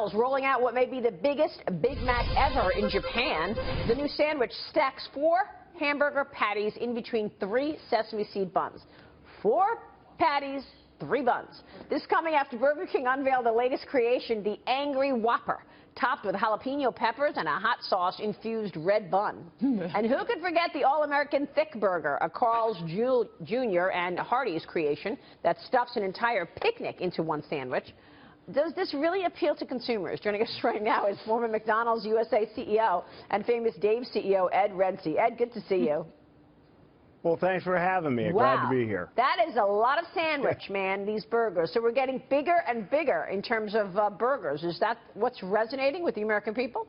McDonald's rolling out what may be the biggest Big Mac ever in Japan. The new sandwich stacks 4 hamburger patties in between 3 sesame seed buns. 4 patties, 3 buns. This coming after Burger King unveiled the latest creation, the Angry Whopper, topped with jalapeno peppers and a hot sauce-infused red bun. And who could forget the all-American thick burger, a Carl's Jr. and Hardee's creation that stuffs an entire picnic into one sandwich. Does this really appeal to consumers? Joining us right now is former McDonald's USA CEO and Famous Dave CEO Ed Rensi. Ed, good to see you. Well, thanks for having me. Wow. Glad to be here. That is a lot of sandwich, man, these burgers. So we're getting bigger and bigger in terms of burgers. Is that what's resonating with the American people?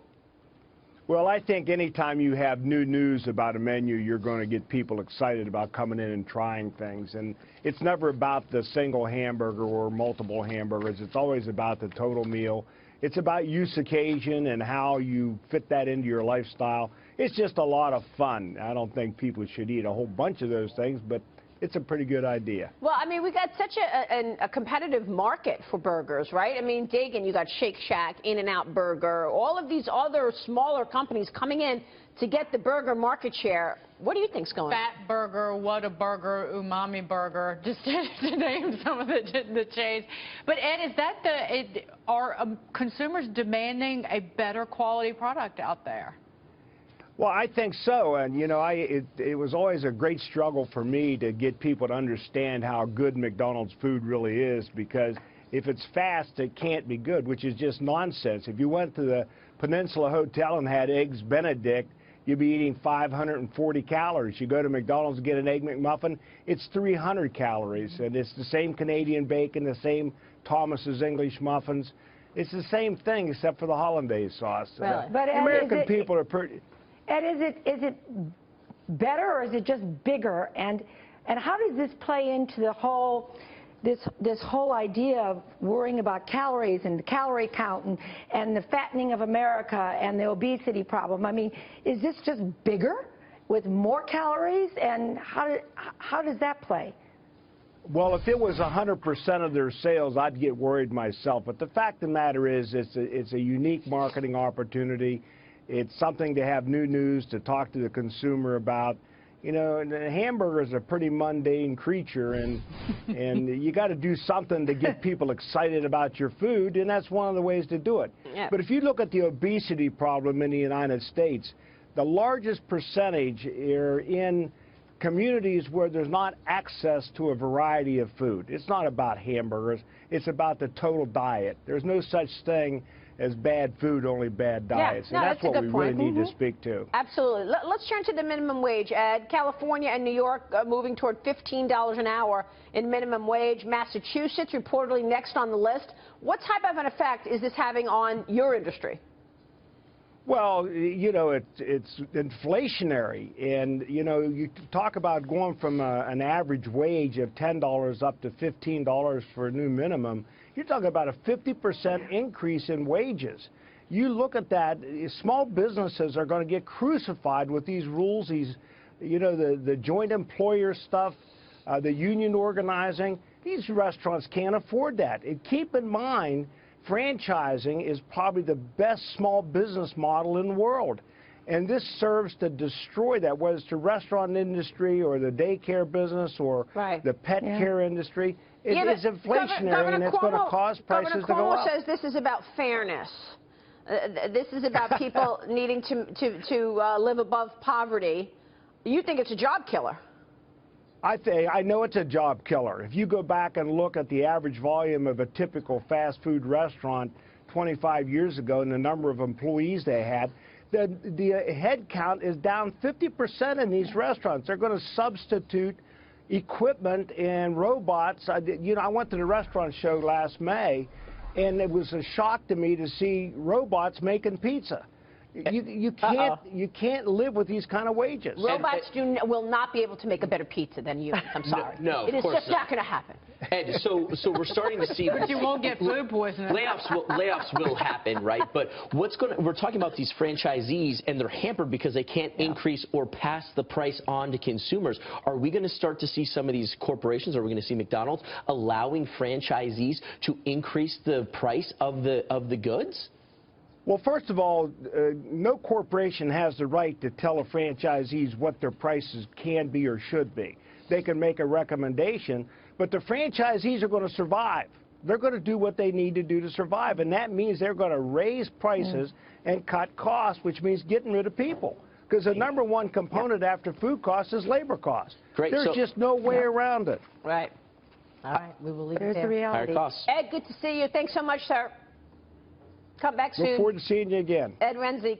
Well, I think anytime you have new news about a menu, you're going to get people excited about coming in and trying things. And it's never about the single hamburger or multiple hamburgers. It's always about the total meal. It's about use occasion and how you fit that into your lifestyle. It's just a lot of fun. I don't think people should eat a whole bunch of those things, but it's a pretty good idea. Well, I mean, we got such a competitive market for burgers, right? I mean, Dagan, you got Shake Shack, In-N-Out Burger, all of these other smaller companies coming in to get the burger market share. What do you think's going on? Fat Burger, Whataburger, Umami Burger, just to name some of the chains. But Ed, is that are consumers demanding a better quality product out there? Well, I think so, and you know, it was always a great struggle for me to get people to understand how good McDonald's food really is, because if it's fast, it can't be good, which is just nonsense. If you went to the Peninsula Hotel and had Eggs Benedict, you'd be eating 540 calories. You go to McDonald's and get an Egg McMuffin, it's 300 calories, and it's the same Canadian bacon, the same Thomas's English muffins. It's the same thing except for the hollandaise sauce. Really? But Ed, American people are pretty... Ed, is it better or is it just bigger? And how does this play into the whole this whole idea of worrying about calories and the calorie count and the fattening of America and the obesity problem? I mean, is this just bigger with more calories? And how does that play? Well, if it was 100% of their sales, I'd get worried myself. But the fact of the matter is, it's a unique marketing opportunity. It's something to have new news to talk to the consumer about. You know, and the hamburger is a pretty mundane creature, and you got to do something to get people excited about your food, and that's one of the ways to do it. Yeah. But if you look at the obesity problem in the United States, the largest percentage are in communities where there's not access to a variety of food. It's not about hamburgers. It's about the total diet. There's no such thing as bad food, only bad diets. Yeah, no, and that's what we really need to speak to. Absolutely. Let's turn to the minimum wage, Ed. California and New York moving toward $15 an hour in minimum wage. Massachusetts reportedly next on the list. What type of an effect is this having on your industry? Well, you know, it's inflationary, and you know, you talk about going from an average wage of $10 up to $15 for a new minimum. You're talking about a 50% increase in wages. You look at that, small businesses are going to get crucified with these rules, you know, the joint employer stuff, the union organizing. These restaurants can't afford that. And keep in mind, franchising is probably the best small business model in the world. And this serves to destroy that, whether it's the restaurant industry or the daycare business or the pet care industry. It's inflationary, and it's going to cause prices to go up. Governor Cuomo says this is about fairness. This is about people needing to live above poverty. You think it's a job killer? I know it's a job killer. If you go back and look at the average volume of a typical fast food restaurant 25 years ago and the number of employees they had, the head count is down 50% in these restaurants. They're going to substitute equipment and robots. You know, I went to the restaurant show last May, and it was a shock to me to see robots making pizza. You can't live with these kind of wages. Robots will not be able to make a better pizza than humans. I'm sorry. No, it is just not going to happen. Ed, so we're starting to see. But you won't get food poisoning. Layoffs will happen, right? But we're talking about these franchisees, and they're hampered because they can't increase or pass the price on to consumers. Are we going to start to see some of these corporations? Are we going to see McDonald's allowing franchisees to increase the price of the goods? Well, first of all, no corporation has the right to tell a franchisees what their prices can be or should be. They can make a recommendation, but the franchisees are going to survive. They're going to do what they need to do to survive, and that means they're going to raise prices and cut costs, which means getting rid of people. Because the number one component after food costs is labor costs. Great. There's just no way around it. Right. All right. We will leave it there. There's the reality. Higher costs. Ed, good to see you. Thanks so much, sir. Come back soon. Look forward to seeing you again. Ed Rensi.